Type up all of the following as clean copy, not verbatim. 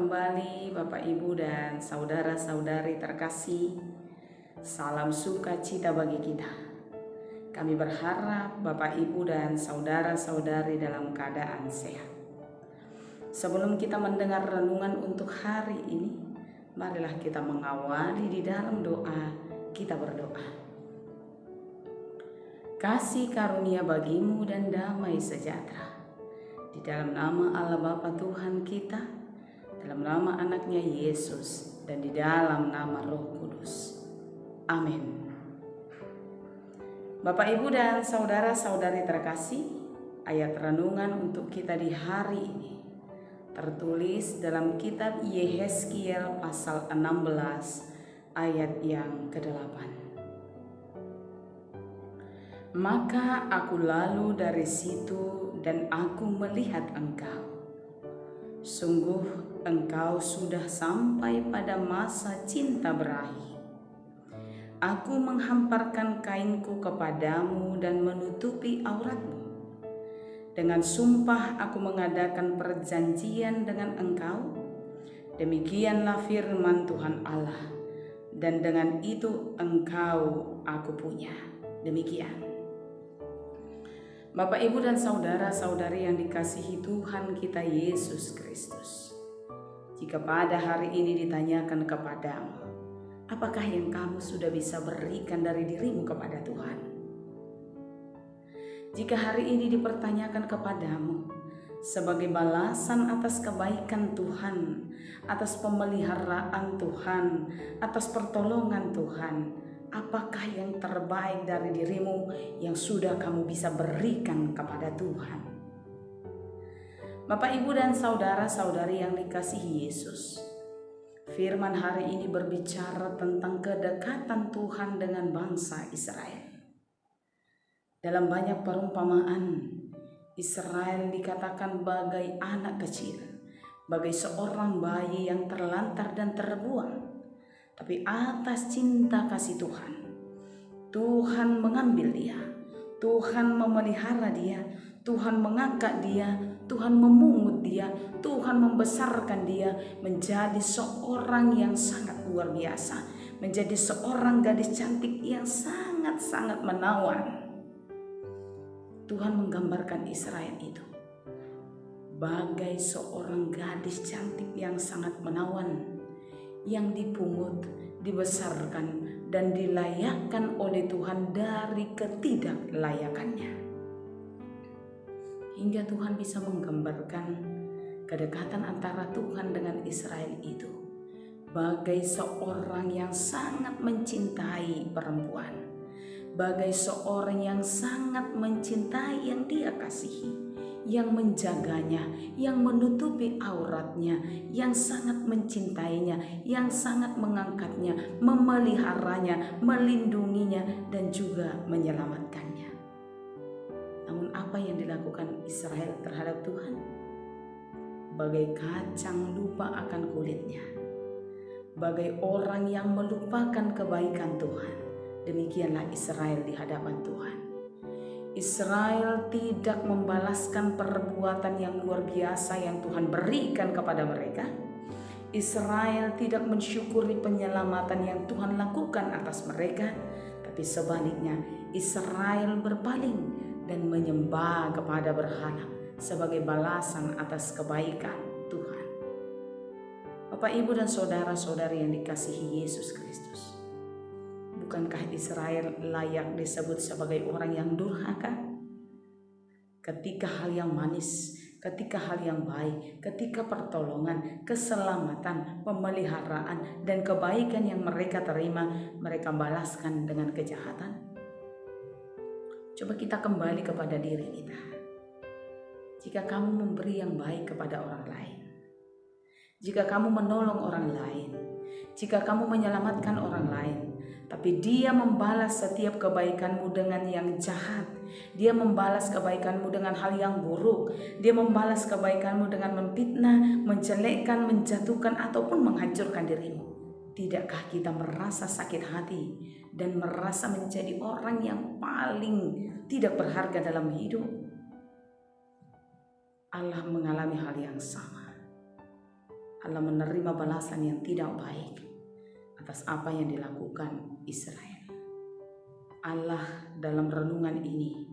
kembali Bapak Ibu dan saudara-saudari terkasih. Salam sukacita bagi kita. Kami berharap Bapak Ibu dan saudara-saudari dalam keadaan sehat. Sebelum kita mendengar renungan untuk hari ini, marilah kita mengawali di dalam doa. Kita berdoa. Kasih karunia bagimu dan damai sejahtera. Di dalam nama Allah Bapa Tuhan kita, dalam nama anaknya Yesus, dan di dalam nama Roh Kudus. Amin. Bapak Ibu dan saudara-saudari terkasih, ayat renungan untuk kita di hari ini tertulis dalam kitab Yehezkiel pasal 16 ayat yang ke-8. Maka aku lalu dari situ dan aku melihat engkau. Sungguh engkau sudah sampai pada masa cinta berakhir. Aku menghamparkan kainku kepadamu dan menutupi auratmu. Dengan sumpah aku mengadakan perjanjian dengan engkau. Demikianlah firman Tuhan Allah. Dan dengan itu engkau aku punya. Demikian. Bapak, Ibu, dan saudara-saudari yang dikasihi Tuhan kita Yesus Kristus. Jika pada hari ini ditanyakan kepadamu, apakah yang kamu sudah bisa berikan dari dirimu kepada Tuhan? Jika hari ini dipertanyakan kepadamu, sebagai balasan atas kebaikan Tuhan, atas pemeliharaan Tuhan, atas pertolongan Tuhan, apakah yang terbaik dari dirimu yang sudah kamu bisa berikan kepada Tuhan? Bapak, Ibu, dan saudara-saudari yang dikasihi Yesus, firman hari ini berbicara tentang kedekatan Tuhan dengan bangsa Israel. Dalam banyak perumpamaan, Israel dikatakan bagai anak kecil, bagai seorang bayi yang terlantar dan terbuang. Tapi atas cinta kasih Tuhan, Tuhan mengambil dia, Tuhan memelihara dia, Tuhan mengangkat dia, Tuhan memungut dia, Tuhan membesarkan dia menjadi seorang yang sangat luar biasa, menjadi seorang gadis cantik yang sangat-sangat menawan. Tuhan menggambarkan Israel itu bagai seorang gadis cantik yang sangat menawan, yang dipungut, dibesarkan, dan dilayakkan oleh Tuhan dari ketidaklayakannya. Hingga Tuhan bisa menggambarkan kedekatan antara Tuhan dengan Israel itu bagai seorang yang sangat mencintai perempuan, bagai seorang yang sangat mencintai yang dia kasihi, yang menjaganya, yang menutupi auratnya, yang sangat mencintainya, yang sangat mengangkatnya, memeliharanya, melindunginya, dan juga menyelamatkannya. Namun apa yang dilakukan Israel terhadap Tuhan? Bagai kacang lupa akan kulitnya, bagai orang yang melupakan kebaikan Tuhan, demikianlah Israel di hadapan Tuhan. Israel tidak membalaskan perbuatan yang luar biasa yang Tuhan berikan kepada mereka. Israel tidak mensyukuri penyelamatan yang Tuhan lakukan atas mereka, tapi sebaliknya Israel berpaling dan menyembah kepada berhala sebagai balasan atas kebaikan Tuhan. Bapak, Ibu, dan saudara-saudari yang dikasihi Yesus Kristus, bukankah Israel layak disebut sebagai orang yang durhaka? Ketika hal yang manis, ketika hal yang baik, ketika pertolongan, keselamatan, pemeliharaan, dan kebaikan yang mereka terima, mereka balaskan dengan kejahatan. Coba kita kembali kepada diri kita. Jika kamu memberi yang baik kepada orang lain, jika kamu menolong orang lain, jika kamu menyelamatkan orang lain, tapi dia membalas setiap kebaikanmu dengan yang jahat, dia membalas kebaikanmu dengan hal yang buruk, dia membalas kebaikanmu dengan memfitnah, menjelekkan, menjatuhkan, ataupun menghancurkan dirimu, tidakkah kita merasa sakit hati dan merasa menjadi orang yang paling tidak berharga dalam hidup? Allah mengalami hal yang sama. Allah menerima balasan yang tidak baik atas apa yang dilakukan Israel. Allah dalam renungan ini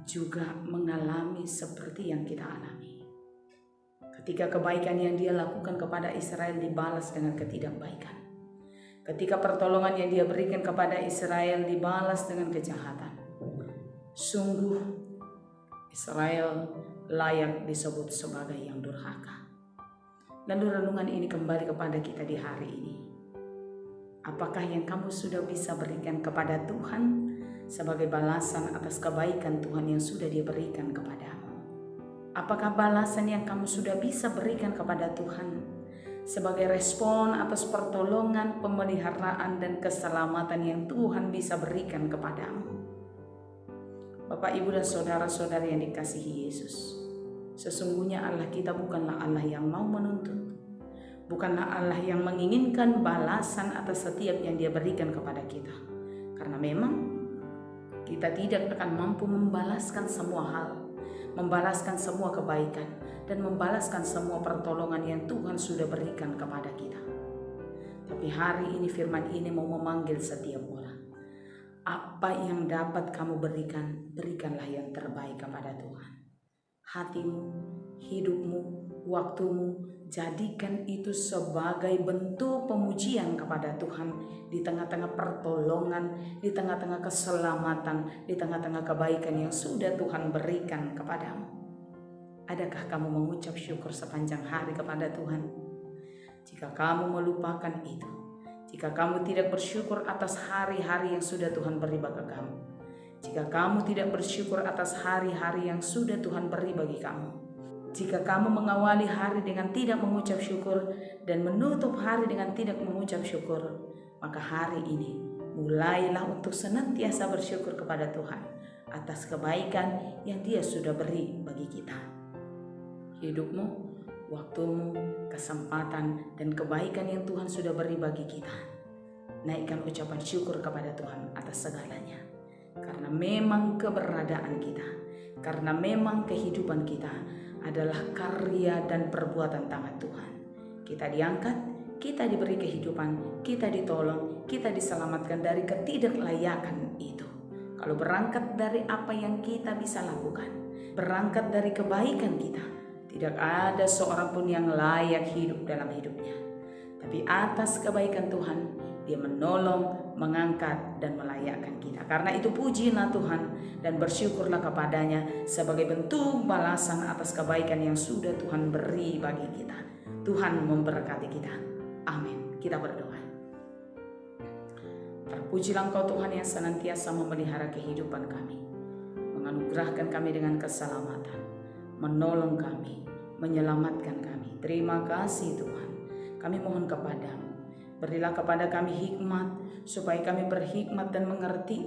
juga mengalami seperti yang kita alami. Ketika kebaikan yang Dia lakukan kepada Israel dibalas dengan ketidakbaikan. Ketika pertolongan yang Dia berikan kepada Israel dibalas dengan kejahatan. Sungguh Israel layak disebut sebagai yang durhaka. Lalu renungan ini kembali kepada kita di hari ini. Apakah yang kamu sudah bisa berikan kepada Tuhan sebagai balasan atas kebaikan Tuhan yang sudah Dia berikan kepadamu? Apakah balasan yang kamu sudah bisa berikan kepada Tuhan sebagai respon atas pertolongan, pemeliharaan, dan keselamatan yang Tuhan bisa berikan kepadamu? Bapak, Ibu, dan saudara-saudari yang dikasihi Yesus, sesungguhnya Allah kita bukanlah Allah yang mau menuntut, bukanlah Allah yang menginginkan balasan atas setiap yang Dia berikan kepada kita. Karena memang kita tidak akan mampu membalaskan semua hal, membalaskan semua kebaikan, dan membalaskan semua pertolongan yang Tuhan sudah berikan kepada kita. Tapi hari ini firman ini mau memanggil setiap orang. Apa yang dapat kamu berikan, berikanlah yang terbaik kepada Tuhan. Hatimu, hidupmu, waktumu, jadikan itu sebagai bentuk pemujian kepada Tuhan di tengah-tengah pertolongan, di tengah-tengah keselamatan, di tengah-tengah kebaikan yang sudah Tuhan berikan kepadamu. Adakah kamu mengucap syukur sepanjang hari kepada Tuhan? Jika kamu melupakan itu, jika kamu tidak bersyukur atas hari-hari yang sudah Tuhan beri bagi kamu, jika kamu tidak bersyukur atas hari-hari yang sudah Tuhan beri bagi kamu, jika kamu mengawali hari dengan tidak mengucap syukur dan menutup hari dengan tidak mengucap syukur, maka hari ini mulailah untuk senantiasa bersyukur kepada Tuhan atas kebaikan yang Dia sudah beri bagi kita. Hidupmu, waktumu, kesempatan, dan kebaikan yang Tuhan sudah beri bagi kita. Naikkan ucapan syukur kepada Tuhan atas segalanya. Karena memang keberadaan kita, karena memang kehidupan kita adalah karya dan perbuatan tangan Tuhan. Kita diangkat, kita diberi kehidupan, kita ditolong, kita diselamatkan dari ketidaklayakan itu. Kalau berangkat dari apa yang kita bisa lakukan, berangkat dari kebaikan kita, tidak ada seorang pun yang layak hidup dalam hidupnya. Tapi atas kebaikan Tuhan, Dia menolong, mengangkat, dan melayakkan kita. Karena itu pujilah Tuhan dan bersyukurlah kepadanya sebagai bentuk balasan atas kebaikan yang sudah Tuhan beri bagi kita. Tuhan memberkati kita. Amin. Kita berdoa. Terpujilah Engkau Tuhan yang senantiasa memelihara kehidupan kami, menganugerahkan kami dengan keselamatan, menolong kami, menyelamatkan kami. Terima kasih Tuhan. Kami mohon kepadamu, berilah kepada kami hikmat, supaya kami berhikmat dan mengerti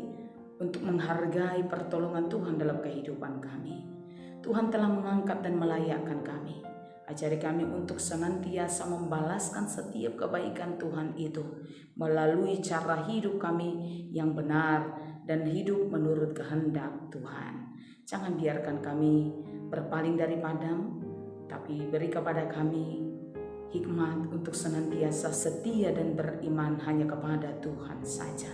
untuk menghargai pertolongan Tuhan dalam kehidupan kami. Tuhan telah mengangkat dan melayakkan kami. Ajari kami untuk senantiasa membalaskan setiap kebaikan Tuhan itu melalui cara hidup kami yang benar dan hidup menurut kehendak Tuhan. Jangan biarkan kami berpaling daripadamu, tapi beri kepada kami hikmat untuk senantiasa setia dan beriman hanya kepada Tuhan saja.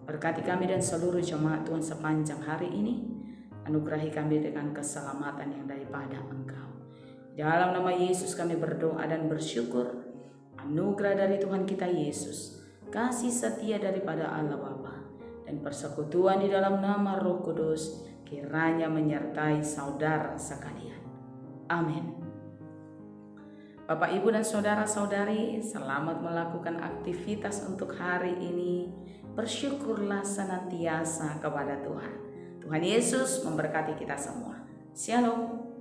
Berkati kami dan seluruh jemaat Tuhan sepanjang hari ini. Anugerahi kami dengan keselamatan yang daripada Engkau. Dalam nama Yesus kami berdoa dan bersyukur. Anugerah dari Tuhan kita Yesus, kasih setia daripada Allah Bapa, dan persekutuan di dalam nama Roh Kudus kiranya menyertai saudara sekalian. Amin. Bapak, Ibu, dan saudara-saudari, selamat melakukan aktivitas untuk hari ini. Bersyukurlah senantiasa kepada Tuhan. Tuhan Yesus memberkati kita semua. Shalom.